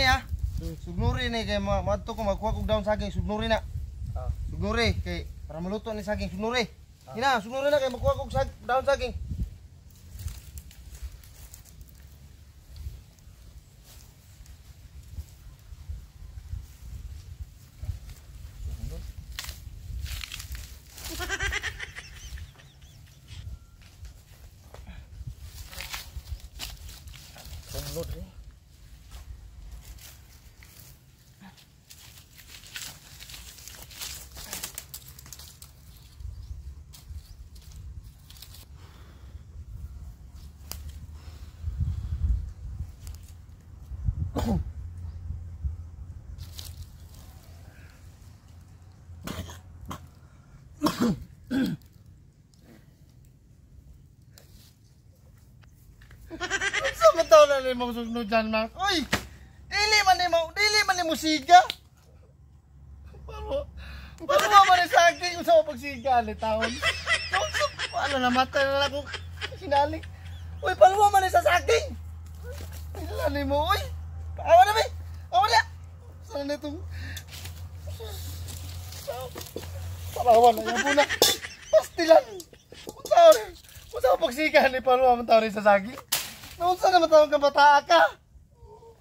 ni ha. Sugnuri ni kay madto ko magkuha kog daon saging sugnuri na. Sugnuri kay para maluto ni saging sugnuri. Ina, sugnuri na kay magkuha kog daon saging. Sugnur ni. Samantao na ni mong sugnod dyan, Mark. Uy! Dili man ni mo siga. Paano mo ni saging kung saan mo pagsiga, alitaon? Paano namatay na lang akong sinalik? Uy, paano mo man ni sa saging? Ilan ni mo, uy! Awa na, be! Awa na! Saan na itong... Parawan na yan muna. Pastilan! Kung saan mo pagsiga ni paano mo tawag sa saging? Naunsa naman tawag ka bata ka?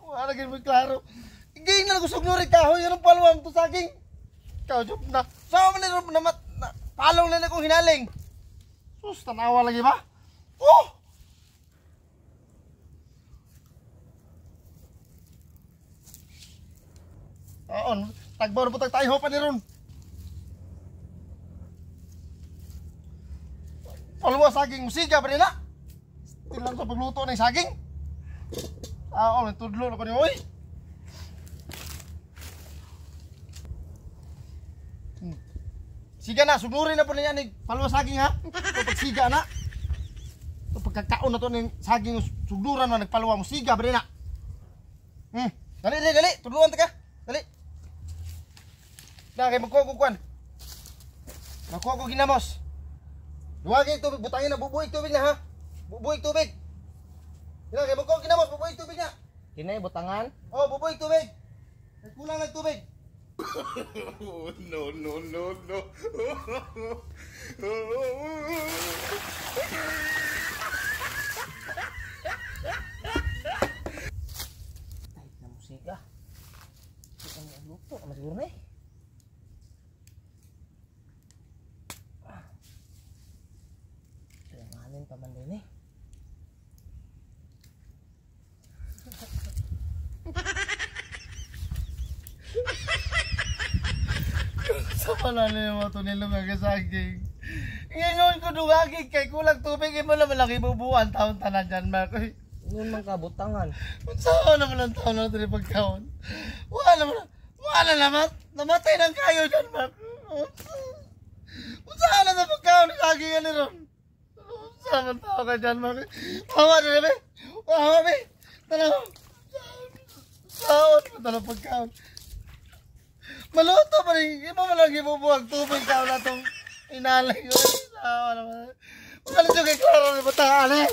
Wala gano'n mo klaro. Igayin na nagusog nyo rin kahoy. Anong paluwang to saging? Ikaw, job na. Saan man na palong na akong hinaling? Sus, tanawa lagi ba? Oh! Taon, tagbaw na po tayo pa ni Ron. Paluwa saging musiga pa nila. Tilang sa pagluto ng saging. Nagtudlo na ko niyo, oy. Siga na, sugnurin na po niya ni paluwa saging ha. Ito pagsiga na. Ito pagkakaon na to ng saging, sugnuran na nagpaluwa mo. Siga ba rin na? Dali, tudluan ka. Dali. Kaya magkuha ko kwan. Magkuha ko ginamos. Duwagin tubig, butangin na, bubuhay tubig na ha. Bubuhay tubig. Kaya kaya magkuha ginamos, bubuhay tubig na. Kinay butangan? Oh, bubuhay tubig. Kulang ng tubig. No. Kahit na musika. Kita mo ang luto. Masiguro na eh. Kailanganin pa man din eh. Sa palalim mo ito nilunga ka saging. Ngayon ko dungagig kay kulang tubig. Imo na malaki bubuan. Taon tanan dyan, Mark. Noon man ka butangan. Saan naman ang taon na ito ni pagkaon? Wala naman. Namatay ng kayo dyan, Mark. Saan na sa pagkaon ni saging yan ni Ron? Saan naman tao ka dyan, Mark? Wawa na namin. Wawa namin. Tanaw. Saan mo talang pagkaon? Maluto pa rin. Iba mo lang ibubuwag tubig ka na itong inalay. Saan naman. Magalit yung kay Clara na bataan eh.